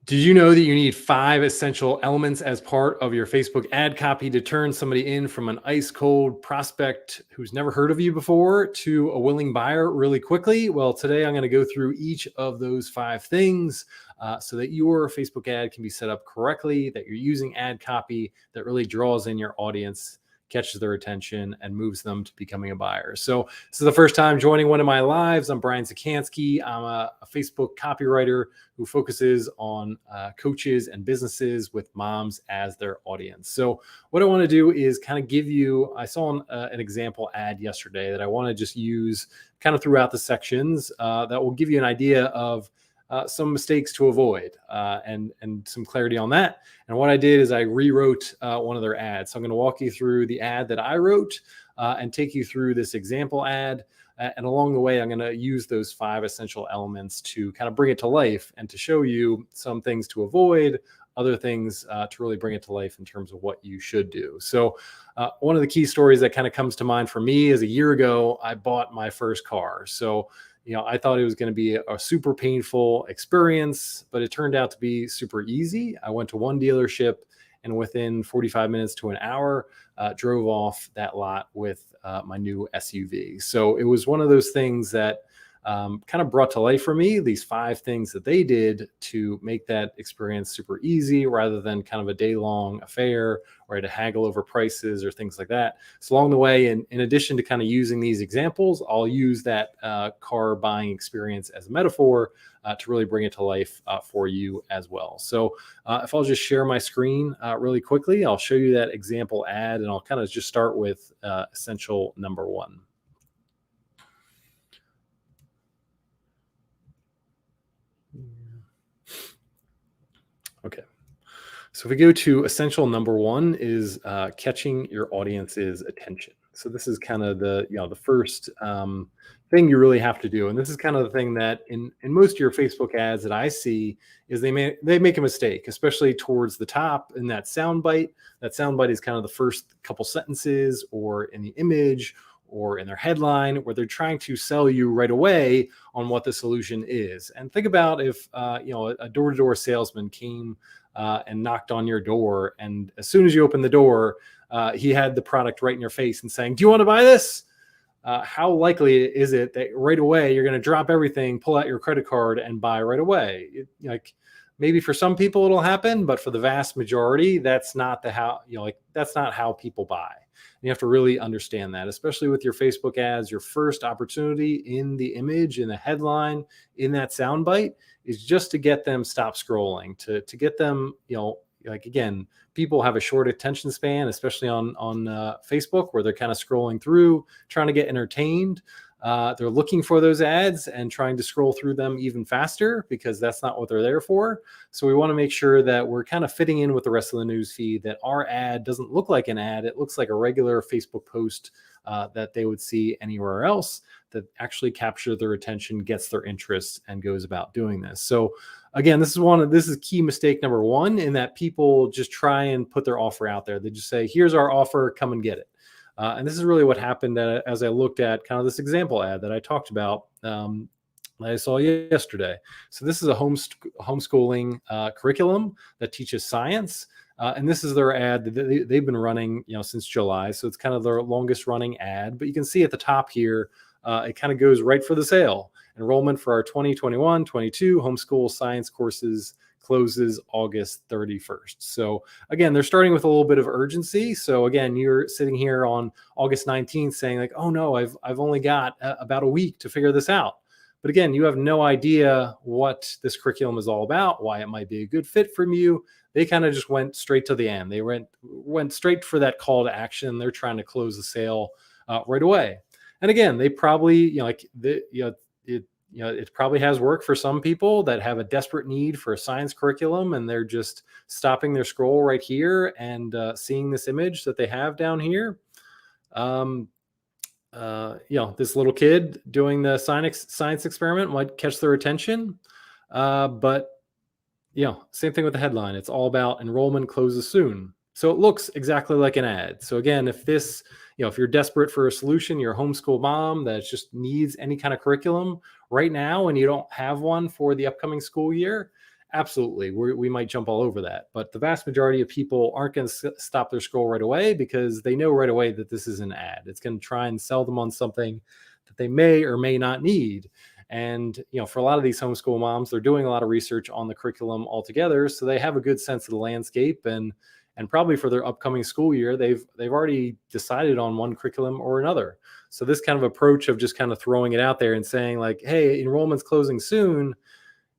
Did you know that you need 5 essential elements as part of your Facebook ad copy to turn somebody in from an ice cold prospect who's never heard of you before to a willing buyer really quickly? Well, today I'm going to go through each of those 5 things so that your Facebook ad can be set up correctly, that you're using ad copy that really draws in your audience, catches their attention, and moves them to becoming a buyer. So, this is the first time joining one of my lives. I'm Brian Czekanski. I'm a Facebook copywriter who focuses on coaches and businesses with moms as their audience. So what I want to do is kind of give you, I saw an example ad yesterday that I want to just use kind of throughout the sections that will give you an idea of some mistakes to avoid and some clarity on that. And what I did is I rewrote one of their ads. So I'm going to walk you through the ad that I wrote and take you through this example ad. And along the way, I'm going to use those 5 essential elements to kind of bring it to life and to show you some things to avoid, other things to really bring it to life in terms of what you should do. So one of the key stories that kind of comes to mind for me is a year ago, I bought my first car. So I thought it was going to be a super painful experience, but it turned out to be super easy. I went to one dealership and within 45 minutes to an hour, drove off that lot with my new SUV. So it was one of those things that kind of brought to life for me these 5 things that they did to make that experience super easy rather than kind of a day-long affair or I had to haggle over prices or things like that. So along the way, in addition to kind of using these examples, I'll use that car buying experience as a metaphor to really bring it to life for you as well. So if I'll just share my screen really quickly, I'll show you that example ad and I'll kind of just start with essential number 1. Okay. So if we go to essential number 1 is catching your audience's attention. So this is kind of the first thing you really have to do. And this is kind of the thing that in most of your Facebook ads that I see is they make a mistake, especially towards the top in that soundbite. That soundbite is kind of the first couple sentences or in the image or in their headline where they're trying to sell you right away on what the solution is. And think about if a door-to-door salesman came and knocked on your door, and as soon as you open the door, he had the product right in your face and saying, "Do you want to buy this?" How likely is it that right away you're going to drop everything, pull out your credit card, and buy right away? Maybe for some people it'll happen, but for the vast majority, that's not that's not how people buy. And you have to really understand that, especially with your Facebook ads. Your first opportunity in the image, in the headline, in that soundbite is just to get them stop scrolling, to get them, again, people have a short attention span, especially on Facebook, where they're kind of scrolling through, trying to get entertained. They're looking for those ads and trying to scroll through them even faster because that's not what they're there for. So we want to make sure that we're kind of fitting in with the rest of the news feed, that our ad doesn't look like an ad. It looks like a regular Facebook post that they would see anywhere else, that actually captures their attention, gets their interest, and goes about doing this. So again, this is key mistake number 1, in that people just try and put their offer out there. They just say, "Here's our offer, come and get it." And this is really what happened as I looked at kind of this example ad that I talked about that I saw yesterday. So this is a homeschooling curriculum that teaches science. And this is their ad that they've been running since July. So it's kind of their longest running ad. But you can see at the top here, it kind of goes right for the sale. Enrollment for our 2021-22 homeschool science courses closes August 31st. So again, they're starting with a little bit of urgency. So again, you're sitting here on August 19th saying like, "Oh no, I've only got about a week to figure this out." But again, you have no idea what this curriculum is all about, why it might be a good fit for you. They kind of just went straight to the end. They went straight for that call to action. They're trying to close the sale right away. And again, they probably, it probably has worked for some people that have a desperate need for a science curriculum, and they're just stopping their scroll right here and seeing this image that they have down here. This little kid doing the science experiment might catch their attention, but same thing with the headline. It's all about enrollment closes soon. So it looks exactly like an ad. So again, if you're desperate for a solution, you're a homeschool mom that just needs any kind of curriculum right now and you don't have one for the upcoming school year, Absolutely. We might jump all over that. But the vast majority of people aren't going to stop their scroll right away because they know right away that this is an ad. It's going to try and sell them on something that they may or may not need. And, for a lot of these homeschool moms, they're doing a lot of research on the curriculum altogether. So they have a good sense of the landscape, and probably for their upcoming school year, they've already decided on one curriculum or another. So this kind of approach of just kind of throwing it out there and saying like, hey, enrollment's closing soon,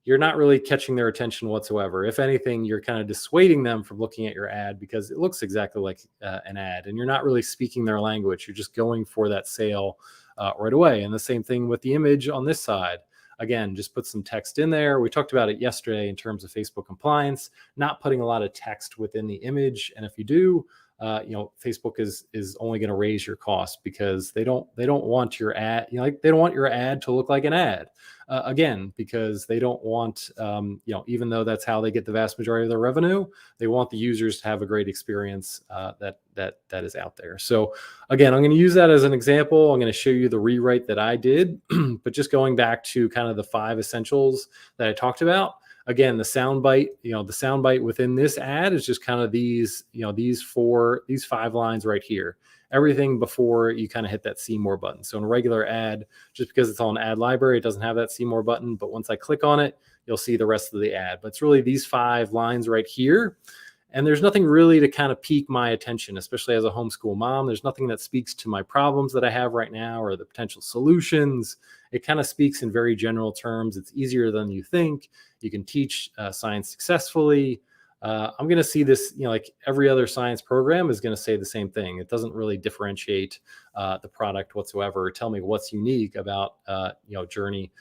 you're not really catching their attention whatsoever. If anything, you're kind of dissuading them from looking at your ad because it looks exactly like an ad, and you're not really speaking their language. You're just going for that sale right away. And the same thing with the image on this side. Again, just put some text in there. We talked about it yesterday in terms of Facebook compliance, not putting a lot of text within the image. And if you do, Facebook is only going to raise your cost because they don't want your ad, they don't want your ad to look like an ad. Again, because they don't want, even though that's how they get the vast majority of their revenue, they want the users to have a great experience that is out there. So again, I'm going to use that as an example. I'm going to show you the rewrite that I did, but just going back to kind of the 5 essentials that I talked about. Again, the soundbite within this ad is just kind of these 5 lines right here. Everything before you kind of hit that see more button. So in a regular ad, just because it's on ad library, it doesn't have that see more button. But once I click on it, you'll see the rest of the ad. But it's really these 5 lines right here. And there's nothing really to kind of pique my attention, especially as a homeschool mom. There's nothing that speaks to my problems that I have right now or the potential solutions. It kind of speaks in very general terms. It's easier than you think. You can teach science successfully. I'm going to see this, like every other science program is going to say the same thing. It doesn't really differentiate the product whatsoever or tell me what's unique about, Journey.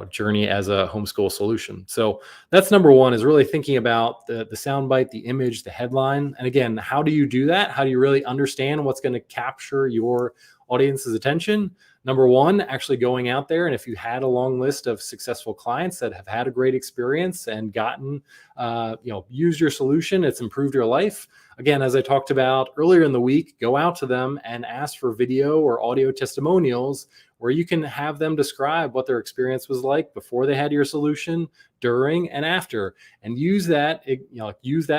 Journey as a homeschool solution. So that's number 1, is really thinking about the soundbite, the image, the headline. And again, how do you do that? How do you really understand what's going to capture your audience's attention? Number 1, actually going out there. And if you had a long list of successful clients that have had a great experience and gotten, used your solution, it's improved your life. Again, as I talked about earlier in the week, go out to them and ask for video or audio testimonials where you can have them describe what their experience was like before they had your solution, during, and after, and use that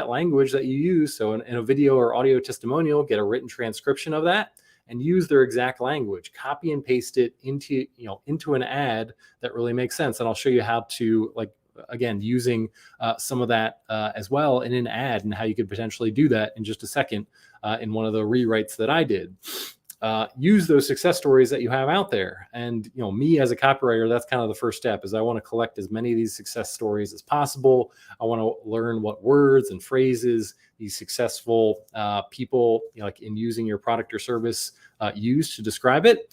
language that you use. So in a video or audio testimonial, get a written transcription of that and use their exact language, copy and paste it into an ad that really makes sense. And I'll show you how to, again, using some of that as well in an ad, and how you could potentially do that in just a second in one of the rewrites that I did. Use those success stories that you have out there. And, me as a copywriter, that's kind of the first step, is I want to collect as many of these success stories as possible. I want to learn what words and phrases these successful people, like in using your product or service, use to describe it.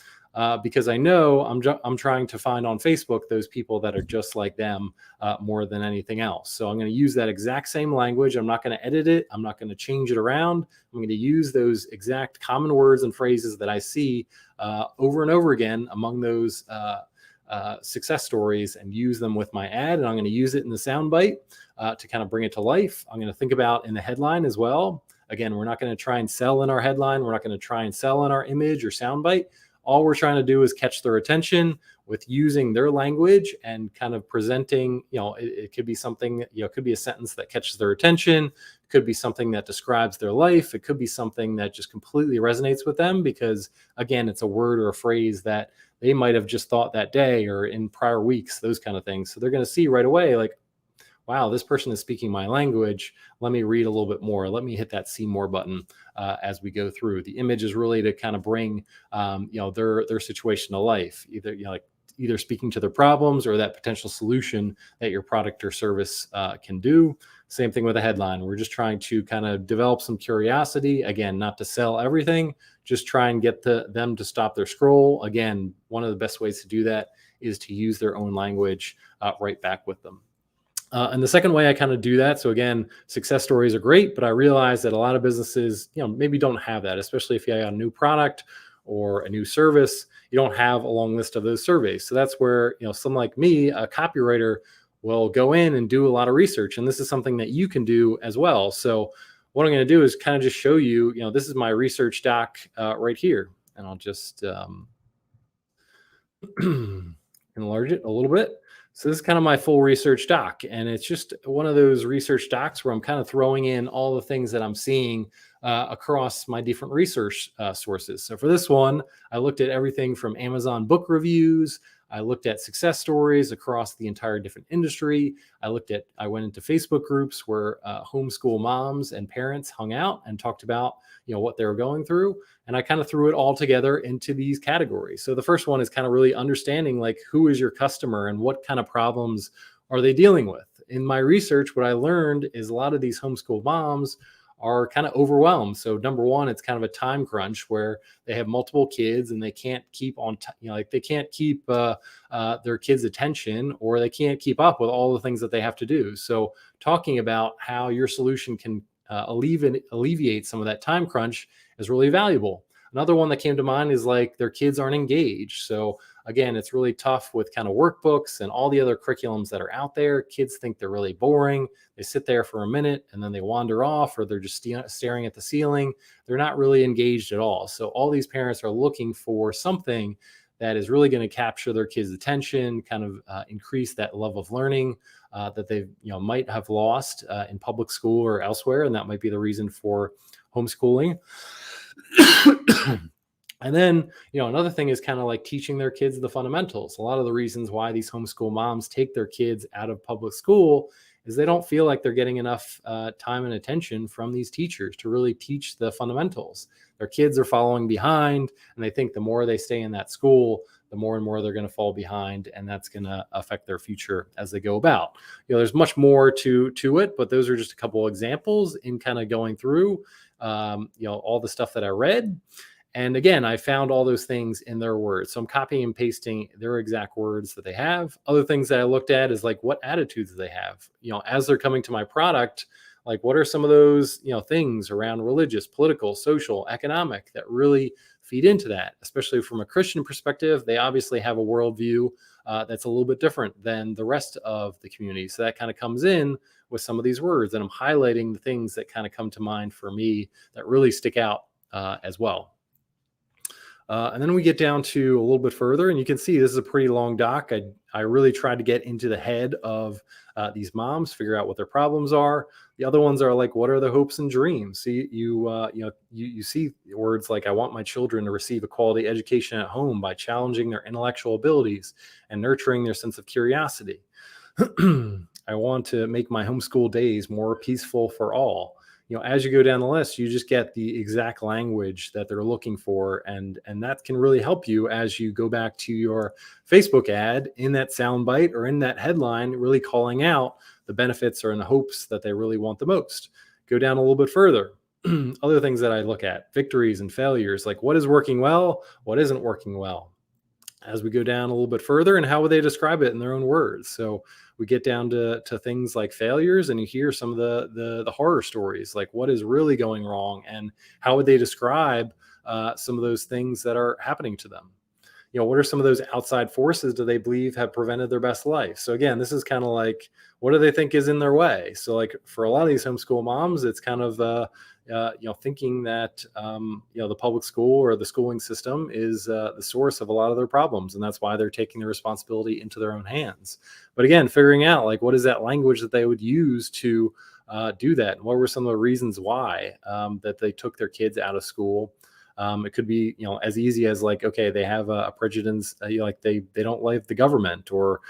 Because I know I'm trying to find on Facebook those people that are just like them more than anything else. So I'm going to use that exact same language. I'm not going to edit it. I'm not going to change it around. I'm going to use those exact common words and phrases that I see over and over again among those success stories, and use them with my ad. And I'm going to use it in the soundbite to kind of bring it to life. I'm going to think about in the headline as well. Again, we're not going to try and sell in our headline. We're not going to try and sell in our image or soundbite. All we're trying to do is catch their attention with using their language and kind of presenting, it could be something, it could be a sentence that catches their attention. It could be something that describes their life. It could be something that just completely resonates with them because, again, it's a word or a phrase that they might have just thought that day or in prior weeks, those kind of things. So they're going to see right away, like, wow, this person is speaking my language. Let me read a little bit more. Let me hit that see more button as we go through. The image is really to kind of bring, their situation to life, either speaking to their problems or that potential solution that your product or service can do. Same thing with a headline. We're just trying to kind of develop some curiosity. Again, not to sell everything, just try and get them to stop their scroll. Again, one of the best ways to do that is to use their own language right back with them. And the second way I kind of do that, so again, success stories are great, but I realize that a lot of businesses, maybe don't have that, especially if you have a new product or a new service, you don't have a long list of those surveys. So that's where, someone like me, a copywriter, will go in and do a lot of research. And this is something that you can do as well. So what I'm going to do is kind of just show you, this is my research doc right here. And I'll just enlarge it a little bit. So this is kind of my full research doc, and it's just one of those research docs where I'm kind of throwing in all the things that I'm seeing across my different research sources. So for this one, I looked at everything from Amazon book reviews. I looked at success stories across the entire different industry. I went into Facebook groups where homeschool moms and parents hung out and talked about, what they were going through. And I kind of threw it all together into these categories. So the first one is kind of really understanding like who is your customer and what kind of problems are they dealing with. In my research, what I learned is a lot of these homeschool moms are kind of overwhelmed. So number one, it's kind of a time crunch where they have multiple kids and they can't keep on, like they can't keep their kids' attention, or they can't keep up with all the things that they have to do. So talking about how your solution can alleviate some of that time crunch is really valuable. Another one that came to mind is like their kids aren't engaged. So again, it's really tough with kind of workbooks and all the other curriculums that are out there. Kids think they're really boring. They sit there for a minute and then they wander off, or they're just staring at the ceiling. They're not really engaged at all. So all these parents are looking for something that is really going to capture their kids' attention, kind of increase that love of learning that they might have lost in public school or elsewhere, and that might be the reason for homeschooling. And then, another thing is kind of like teaching their kids the fundamentals. A lot of the reasons why these homeschool moms take their kids out of public school is they don't feel like they're getting enough time and attention from these teachers to really teach the fundamentals. Their kids are following behind, and they think the more they stay in that school, the more and more they're going to fall behind, and that's going to affect their future as they go about. There's much more to it, but those are just a couple of examples in kind of going through, all the stuff that I read. And again, I found all those things in their words. So I'm copying and pasting their exact words that they have. Other things that I looked at is like, what attitudes do they have? As they're coming to my product, like what are some of those, things around religious, political, social, economic that really feed into that, especially from a Christian perspective. They obviously have a worldview that's a little bit different than the rest of the community. So that kind of comes in with some of these words, and I'm highlighting the things that kind of come to mind for me that really stick out as well. And then we get down to a little bit further, and you can see this is a pretty long doc. I really tried to get into the head of these moms, figure out what their problems are. The other ones are like, what are their hopes and dreams? So you see words like, I want my children to receive a quality education at home by challenging their intellectual abilities and nurturing their sense of curiosity. I want to make my homeschool days more peaceful for all. As you go down the list, you just get the exact language that they're looking for. And that can really help you as you go back to your Facebook ad in that soundbite or in that headline, really calling out the benefits or in the hopes that they really want the most. Go down a little bit further. Other things that I look at, victories and failures, like what is working well, what isn't working well. As we go down a little bit further, and how would they describe it in their own words? So we get down to things like failures, and you hear some of the horror stories, like what is really going wrong, and how would they describe some of those things that are happening to them? What are some of those outside forces do they believe have prevented their best life? So again, this is kind of like, what do they think is in their way? So like for a lot of these homeschool moms, it's kind of thinking that the public school or the schooling system is the source of a lot of their problems, and that's why they're taking the responsibility into their own hands. But again, figuring out like what is that language that they would use to do that, and what were some of the reasons why that they took their kids out of school. It could be, as easy as like, okay, they have a prejudice, like they don't like the government, or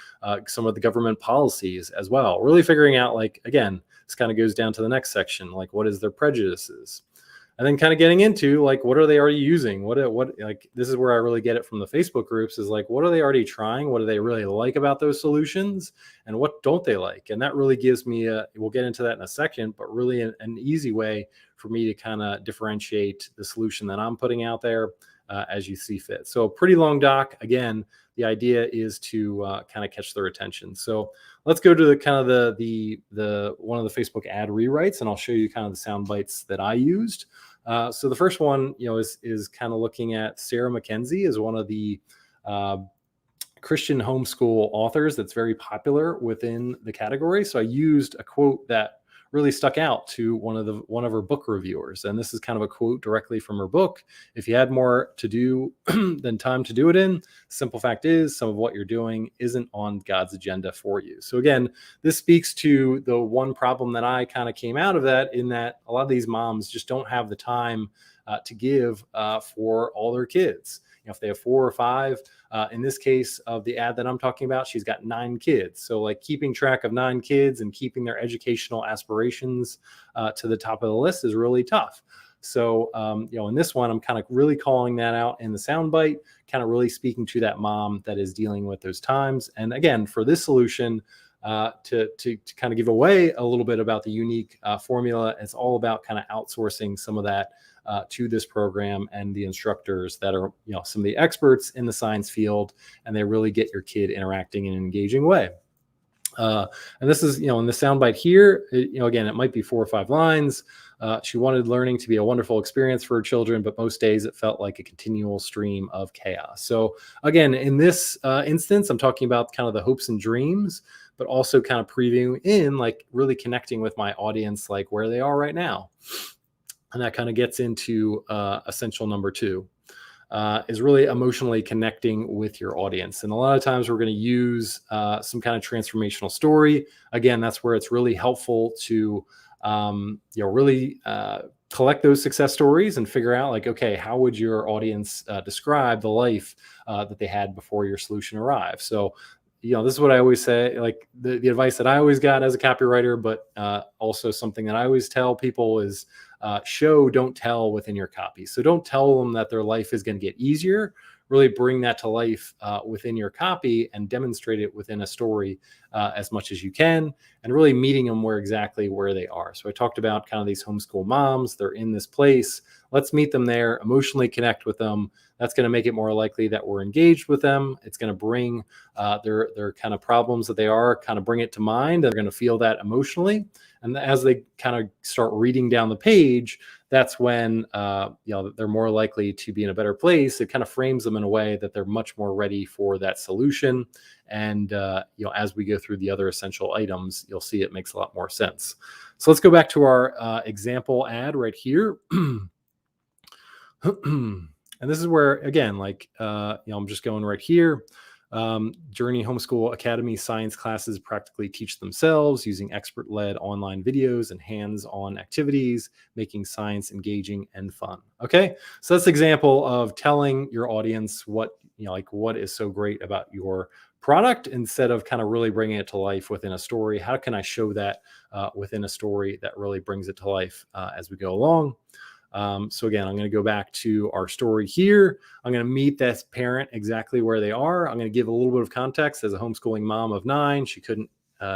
some of the government policies as well. Really figuring out, like, again, this kind of goes down to the next section, like what is their prejudices? And then kind of getting into like, what are they already using? What like, this is where I really get it from the Facebook groups, is like, what are they already trying? What do they really like about those solutions? And what don't they like? And that really gives me we'll get into that in a second, but really an easy way for me to kind of differentiate the solution that I'm putting out there as you see fit. So a pretty long doc. Again, the idea is to kind of catch their attention. So let's go to the kind of the one of the Facebook ad rewrites, and I'll show you kind of the sound bites that I used. So the first one, is kind of looking at Sarah Mackenzie is one of the Christian homeschool authors that's very popular within the category. So I used a quote that really stuck out to one of her book reviewers. And this is kind of a quote directly from her book. If you had more to do than time to do it in, simple fact is some of what you're doing isn't on God's agenda for you. So again, this speaks to the one problem that I kind of came out of that, in that a lot of these moms just don't have the time to give for all their kids. If they have 4 or 5, in this case of the ad that I'm talking about, she's got 9 kids. So like keeping track of 9 kids and keeping their educational aspirations to the top of the list is really tough. So, in this one, I'm kind of really calling that out in the soundbite, kind of really speaking to that mom that is dealing with those times. And again, for this solution, to kind of give away a little bit about the unique formula, it's all about kind of outsourcing some of that to this program and the instructors that are, some of the experts in the science field, and they really get your kid interacting in an engaging way. And this is, in the soundbite here, again, it might be 4 or 5 lines. She wanted learning to be a wonderful experience for her children, but most days it felt like a continual stream of chaos. So again, in this instance, I'm talking about kind of the hopes and dreams, but also kind of previewing in, like really connecting with my audience, like where they are right now. And that kind of gets into essential number 2. Is really emotionally connecting with your audience. And a lot of times we're going to use some kind of transformational story. Again, that's where it's really helpful to really collect those success stories and figure out, like, okay, how would your audience describe the life that they had before your solution arrived? So, this is what I always say, like the advice that I always got as a copywriter, but also something that I always tell people is show, don't tell within your copy. So don't tell them that their life is going to get easier. Really bring that to life within your copy and demonstrate it within a story as much as you can, and really meeting them where they are. So I talked about kind of these homeschool moms. They're in this place. Let's meet them there, emotionally connect with them. That's going to make it more likely that we're engaged with them. It's going to bring their kind of problems that they are, kind of bring it to mind. They're going to feel that emotionally. And as they kind of start reading down the page, that's when they're more likely to be in a better place. It kind of frames them in a way that they're much more ready for that solution. And as we go through the other essential items, you'll see it makes a lot more sense. So let's go back to our example ad right here. And this is where, again, I'm just going right here. Journey Homeschool Academy science classes practically teach themselves using expert-led online videos and hands-on activities, making science engaging and fun. Okay, so that's an example of telling your audience what is so great about your product, instead of kind of really bringing it to life within a story. How can I show that within a story that really brings it to life as we go along? So again, I'm going to go back to our story here. I'm going to meet that parent exactly where they are. I'm going to give a little bit of context. As a homeschooling mom of 9, she couldn't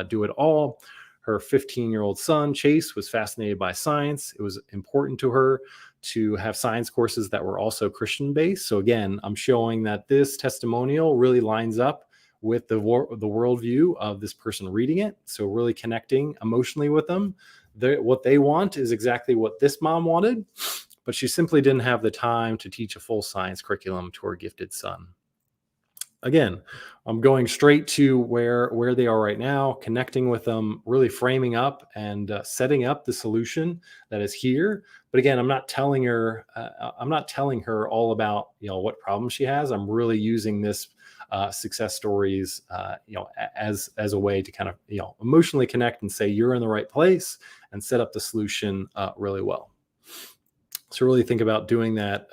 do it all. Her 15-year-old son, Chase, was fascinated by science. It was important to her to have science courses that were also Christian-based. So again, I'm showing that this testimonial really lines up with the worldview of this person reading it. So really connecting emotionally with them. What they want is exactly what this mom wanted, but she simply didn't have the time to teach a full science curriculum to her gifted son. Again, I'm going straight to where they are right now, connecting with them, really framing up and setting up the solution that is here. But again, I'm not telling her all about what problem she has. I'm really using this success stories, as a way to kind of emotionally connect and say you're in the right place and set up the solution really well. So really think about doing that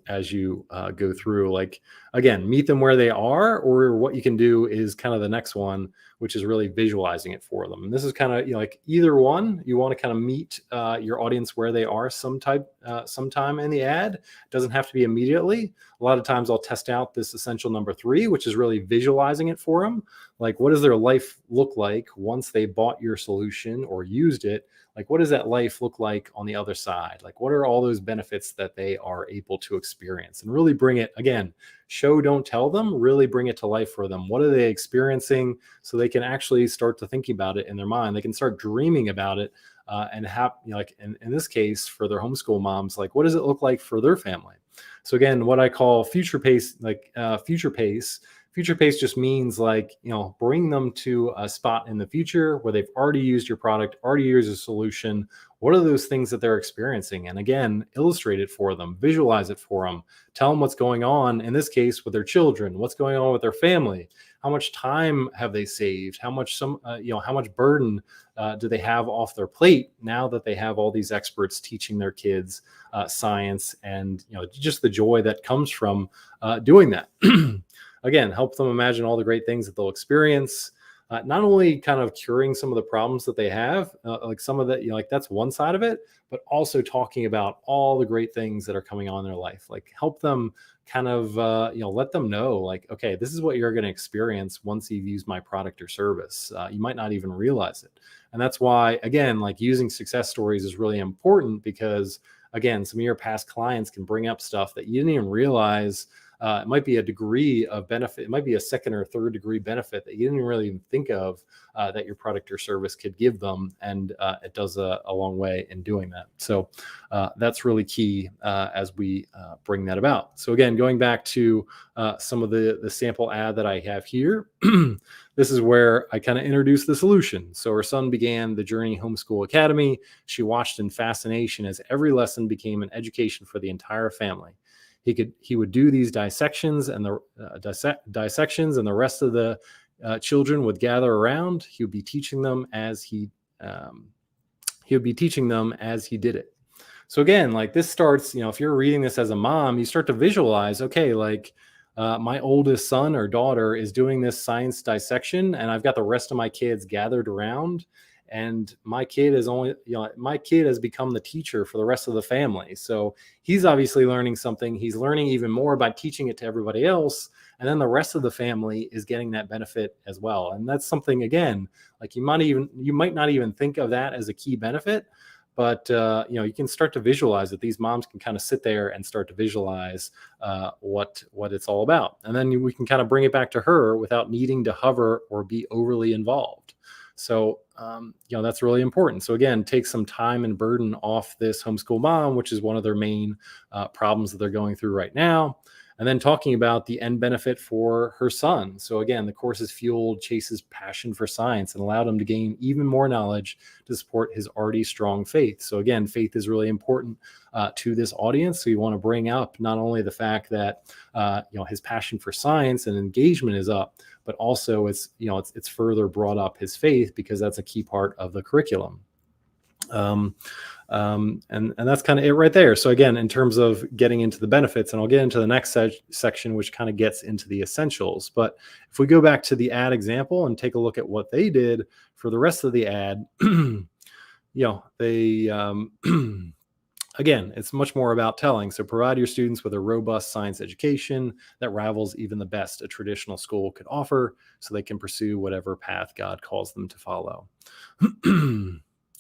as you go through. Like, again, meet them where they are, or what you can do is kind of the next one, which is really visualizing it for them. And this is kind of like either one. You want to kind of meet your audience where they are sometime in the ad. It doesn't have to be immediately. A lot of times I'll test out this essential number 3, which is really visualizing it for them. Like, what does their life look like once they bought your solution or used it? Like, what does that life look like on the other side? Like, what are all those benefits that they are able to experience? And really bring it, again, show, don't tell them, really bring it to life for them. What are they experiencing? So they can actually start to think about it in their mind. They can start dreaming about it and have, like in this case, for their homeschool moms, like, what does it look like for their family? So again, what I call future pace, Future pace just means like, bring them to a spot in the future where they've already used your product, already used a solution. What are those things that they're experiencing? And again, illustrate it for them, visualize it for them, tell them what's going on, in this case, with their children, what's going on with their family, how much time have they saved, how much how much burden do they have off their plate now that they have all these experts teaching their kids science, and just the joy that comes from doing that. Again, help them imagine all the great things that they'll experience. Not only kind of curing some of the problems that they have, like some of that, like that's one side of it, but also talking about all the great things that are coming on in their life. Like help them kind of, let them know, like, okay, this is what you're going to experience once you've used my product or service. You might not even realize it. And that's why, again, like using success stories is really important, because again, some of your past clients can bring up stuff that you didn't even realize. It might be a degree of benefit. It might be a second or third degree benefit that you didn't really even think of that your product or service could give them. And it does a long way in doing that. So that's really key as we bring that about. So again, going back to some of the sample ad that I have here, this is where I kind of introduced the solution. So her son began the Journey Homeschool Academy. She watched in fascination as every lesson became an education for the entire family. He would do these dissections, and the dissections, and the rest of the children would gather around. He would be teaching them as he did it. So again, like this starts, if you're reading this as a mom, you start to visualize, okay, like my oldest son or daughter is doing this science dissection, and I've got the rest of my kids gathered around. And my kid has become the teacher for the rest of the family. So he's obviously learning something. He's learning even more by teaching it to everybody else. And then the rest of the family is getting that benefit as well. And that's something, again, like you might not even think of that as a key benefit, but you can start to visualize that. These moms can kind of sit there and start to visualize what it's all about. And then we can kind of bring it back to her without needing to hover or be overly involved. So, that's really important. So again, take some time and burden off this homeschool mom, which is one of their main problems that they're going through right now. And then talking about the end benefit for her son. So again, the courses fueled Chase's passion for science and allowed him to gain even more knowledge to support his already strong faith. So again, faith is really important to this audience. So you want to bring up not only the fact that his passion for science and engagement is up, but also it's further brought up his faith, because that's a key part of the curriculum. And that's kind of it right there. So again, in terms of getting into the benefits, and I'll get into the next section, which kind of gets into the essentials. But if we go back to the ad example and take a look at what they did for the rest of the ad, they, again, it's much more about telling. So provide your students with a robust science education that rivals even the best a traditional school could offer, so they can pursue whatever path God calls them to follow.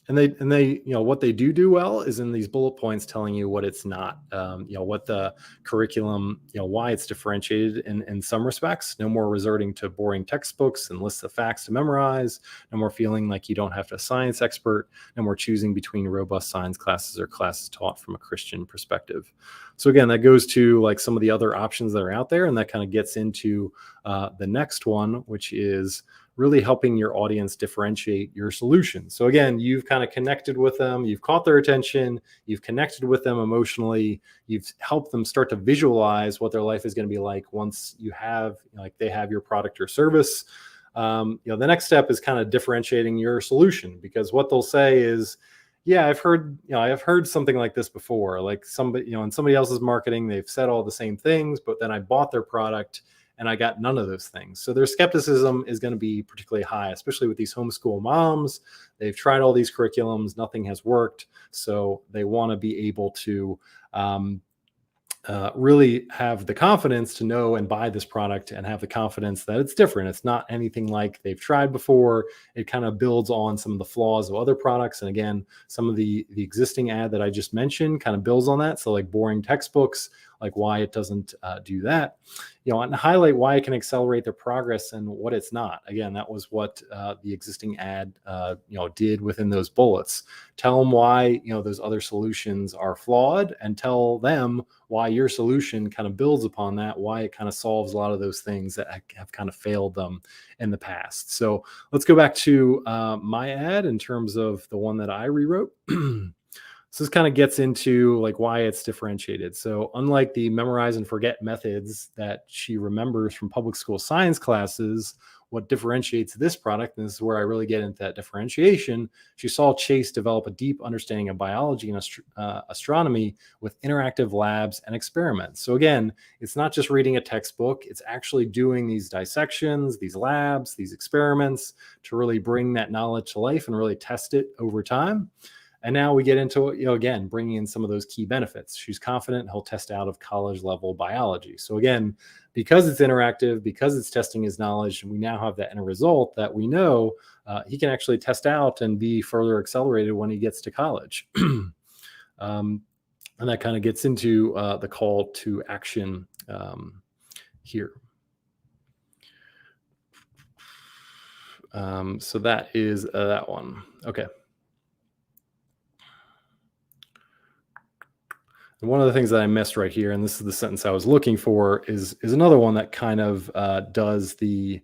And they, what they do well is in these bullet points telling you what it's not, what the curriculum, why it's differentiated in some respects. No more resorting to boring textbooks and lists of facts to memorize. No more feeling like you don't have to a science expert. No more choosing between robust science classes or classes taught from a Christian perspective. So again, that goes to like some of the other options that are out there, and that kind of gets into the next one, which is really helping your audience differentiate your solution. So again, you've kind of connected with them, you've caught their attention, you've connected with them emotionally, you've helped them start to visualize what their life is going to be like once you have, they have your product or service. The next step is kind of differentiating your solution, because what they'll say is, yeah, I've heard something like this before, like somebody, in somebody else's marketing, they've said all the same things, but then I bought their product and I got none of those things. So their skepticism is going to be particularly high, especially with these homeschool moms. They've tried all these curriculums, nothing has worked. So they want to be able to really have the confidence to know and buy this product, and have the confidence that it's different. It's not anything like they've tried before. It kind of builds on some of the flaws of other products. And again, some of the existing ad that I just mentioned kind of builds on that. So like boring textbooks, like why it doesn't do that, and highlight why it can accelerate their progress and what it's not. Again, that was what the existing ad, did within those bullets. Tell them why, those other solutions are flawed, and tell them why your solution kind of builds upon that, why it kind of solves a lot of those things that have kind of failed them in the past. So let's go back to my ad in terms of the one that I rewrote. So this kind of gets into like why it's differentiated. So unlike the memorize and forget methods that she remembers from public school science classes, what differentiates this product, and this is where I really get into that differentiation, she saw Chase develop a deep understanding of biology and astronomy with interactive labs and experiments. So again, it's not just reading a textbook, it's actually doing these dissections, these labs, these experiments to really bring that knowledge to life and really test it over time. And now we get into, again, bringing in some of those key benefits. She's confident he'll test out of college level biology. So again, because it's interactive, because it's testing his knowledge, we now have that end result that we know he can actually test out and be further accelerated when he gets to college. And that kind of gets into the call to action here. So that is that one. Okay. And one of the things that I missed right here, and this is the sentence I was looking for, is another one that kind of does the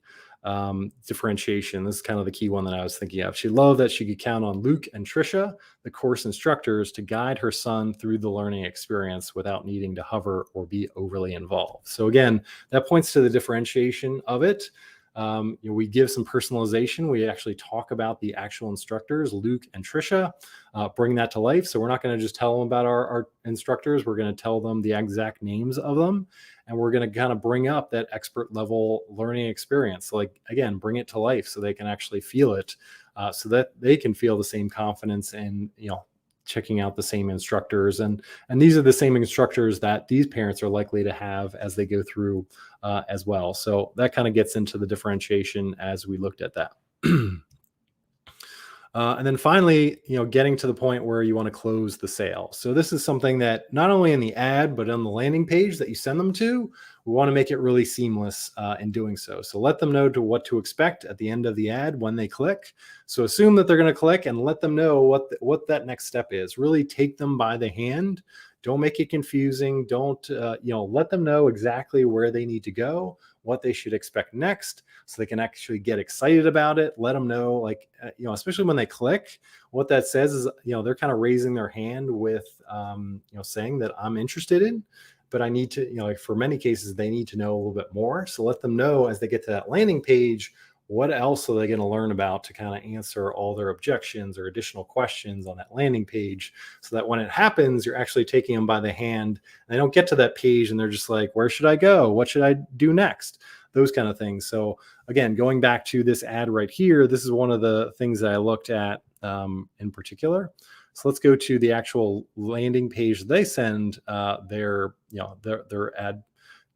differentiation. This is kind of the key one that I was thinking of. She loved that she could count on Luke and Trisha, the course instructors, to guide her son through the learning experience without needing to hover or be overly involved. So again, that points to the differentiation of it. We give some personalization. We actually talk about the actual instructors, Luke and Trisha, bring that to life. So we're not going to just tell them about our instructors. We're going to tell them the exact names of them. And we're going to kind of bring up that expert level learning experience. So like, again, bring it to life so they can actually feel it, so that they can feel the same confidence and, checking out the same instructors. And these are the same instructors that these parents are likely to have as they go through as well. So that kind of gets into the differentiation as we looked at that. And then finally, getting to the point where you want to close the sale. So this is something that not only in the ad, but on the landing page that you send them to, we want to make it really seamless in doing so. So let them know what to expect at the end of the ad when they click. So assume that they're going to click and let them know what that next step is. Really take them by the hand. Don't make it confusing. Don't, let them know exactly where they need to go, what they should expect next, so they can actually get excited about it. Let them know, especially when they click, what that says is, they're kind of raising their hand with, saying that I'm interested in, but I need to, for many cases, they need to know a little bit more. So let them know as they get to that landing page, what else are they going to learn about to kind of answer all their objections or additional questions on that landing page, so that when it happens, you're actually taking them by the hand and they don't get to that page and they're just like, where should I go? What should I do next? Those kind of things. So again, going back to this ad right here, this is one of the things that I looked at in particular. So let's go to the actual landing page they send their ad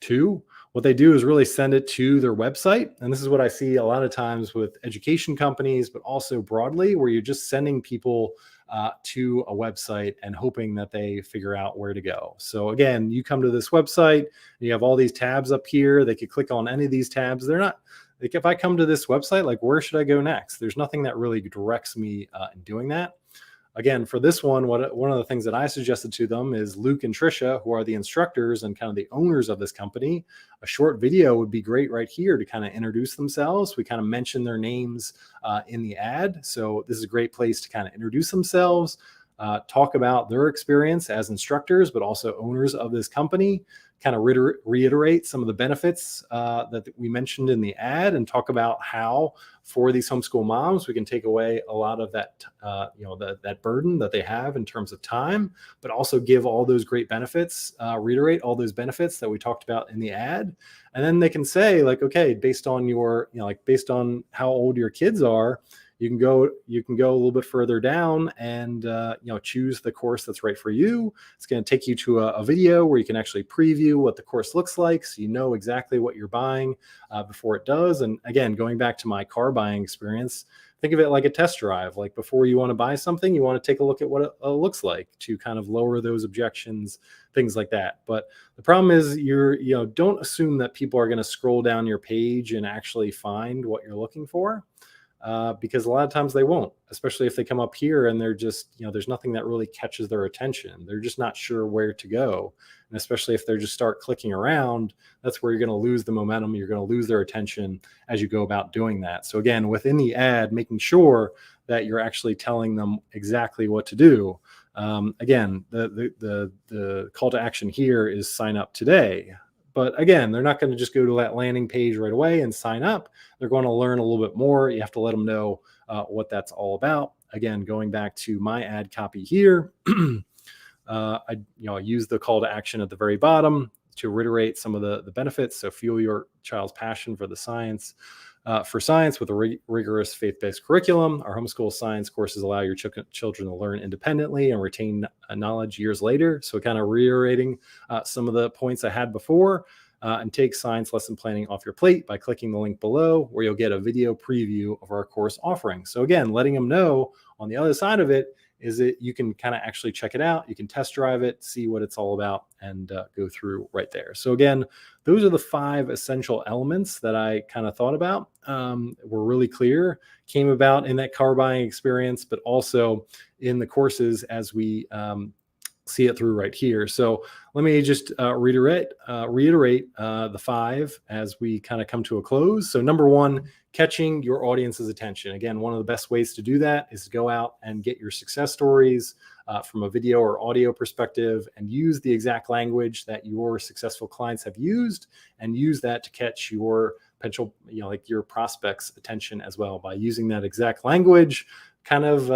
to. What they do is really send it to their website. And this is what I see a lot of times with education companies, but also broadly, where you're just sending people to a website and hoping that they figure out where to go. So again, you come to this website, and you have all these tabs up here. They could click on any of these tabs. They're not, like, if I come to this website, like, where should I go next? There's nothing that really directs me in doing that. Again, for this one of the things that I suggested to them is Luke and Trisha, who are the instructors and kind of the owners of this company. A short video would be great right here to kind of introduce themselves. We kind of mention their names in the ad. So this is a great place to kind of introduce themselves, talk about their experience as instructors, but also owners of this company, kind of reiterate some of the benefits that we mentioned in the ad, and talk about how for these homeschool moms, we can take away a lot of that, that burden that they have in terms of time, but also give all those great benefits, reiterate all those benefits that we talked about in the ad. And then they can say, like, okay, based on your, based on how old your kids are, you can go a little bit further down and choose the course that's right for you. It's going to take you to a video where you can actually preview what the course looks like, so you know exactly what you're buying before it does. And again, going back to my car buying experience, think of it like a test drive. Like before you want to buy something, you want to take a look at what it looks like to kind of lower those objections, things like that. But the problem is don't assume that people are going to scroll down your page and actually find what you're looking for. Because a lot of times they won't, especially if they come up here and they're just, there's nothing that really catches their attention. They're just not sure where to go. And especially if they just start clicking around, that's where you're going to lose the momentum. You're going to lose their attention as you go about doing that. So again, within the ad, making sure that you're actually telling them exactly what to do. Again, the call to action here is sign up today. But again, they're not going to just go to that landing page right away and sign up. They're going to learn a little bit more. You have to let them know what that's all about. Again, going back to my ad copy here, I use the call to action at the very bottom to reiterate some of the benefits. So fuel your child's passion for the science. For science with a rigorous faith-based curriculum, our homeschool science courses allow your children to learn independently and retain knowledge years later. So kind of reiterating some of the points I had before, and take science lesson planning off your plate by clicking the link below, where you'll get a video preview of our course offering. So again, letting them know on the other side of it is that you can kind of actually check it out. You can test drive it, see what it's all about, and go through right there. So again, those are the 5 essential elements that I kind of thought about. Were really clear, came about in that car buying experience, but also in the courses as we see it through right here. So let me just reiterate the 5 as we kind of come to a close. So number 1, catching your audience's attention. Again, one of the best ways to do that is to go out and get your success stories from a video or audio perspective, and use the exact language that your successful clients have used, and use that to catch your potential, like your prospects' attention as well, by using that exact language. Kind of,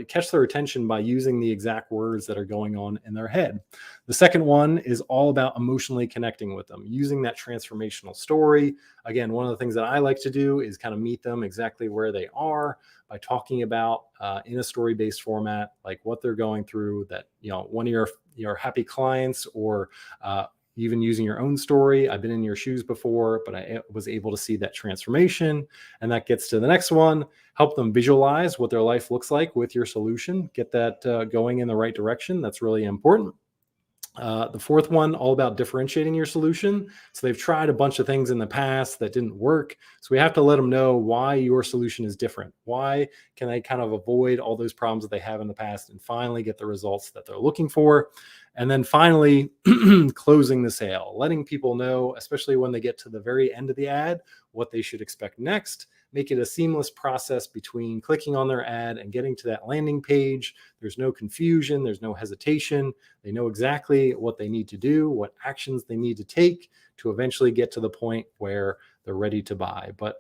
catch their attention by using the exact words that are going on in their head. The second one is all about emotionally connecting with them, using that transformational story. Again, one of the things that I like to do is kind of meet them exactly where they are by talking about in a story-based format, like what they're going through, that, one of your happy clients, or even using your own story. I've been in your shoes before, but I was able to see that transformation. And that gets to the next one. Help them visualize what their life looks like with your solution. Get that going in the right direction. That's really important. The fourth one, all about differentiating your solution. So they've tried a bunch of things in the past that didn't work. So we have to let them know why your solution is different. Why can they kind of avoid all those problems that they have in the past and finally get the results that they're looking for? And then finally, closing the sale, letting people know, especially when they get to the very end of the ad, what they should expect next. Make it a seamless process between clicking on their ad and getting to that landing page. There's no confusion. There's no hesitation. They know exactly what they need to do, what actions they need to take to eventually get to the point where they're ready to buy. But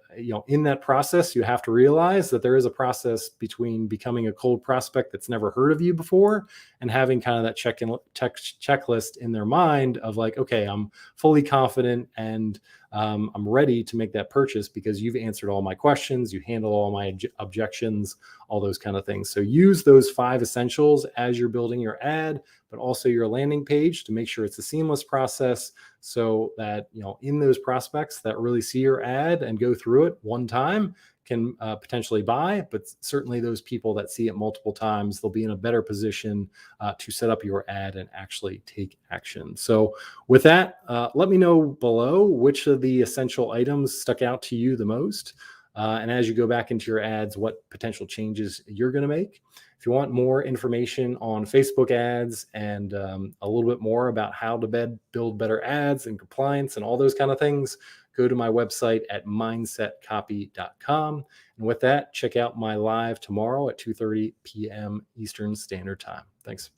in that process, you have to realize that there is a process between becoming a cold prospect that's never heard of you before and having kind of that checklist in their mind of like, okay, I'm fully confident and I'm ready to make that purchase because you've answered all my questions, you handle all my objections, all those kind of things. So use those 5 essentials as you're building your ad, but also your landing page, to make sure it's a seamless process, so that in those prospects that really see your ad and go through it one time can potentially buy, but certainly those people that see it multiple times, they'll be in a better position to set up your ad and actually take action. So with that, let me know below which of the essential items stuck out to you the most. And as you go back into your ads, what potential changes you're going to make. If you want more information on Facebook ads and a little bit more about how to build better ads and compliance and all those kind of things, go to my website at mindsetcopy.com. And with that, check out my live tomorrow at 2:30 p.m. Eastern Standard Time. Thanks.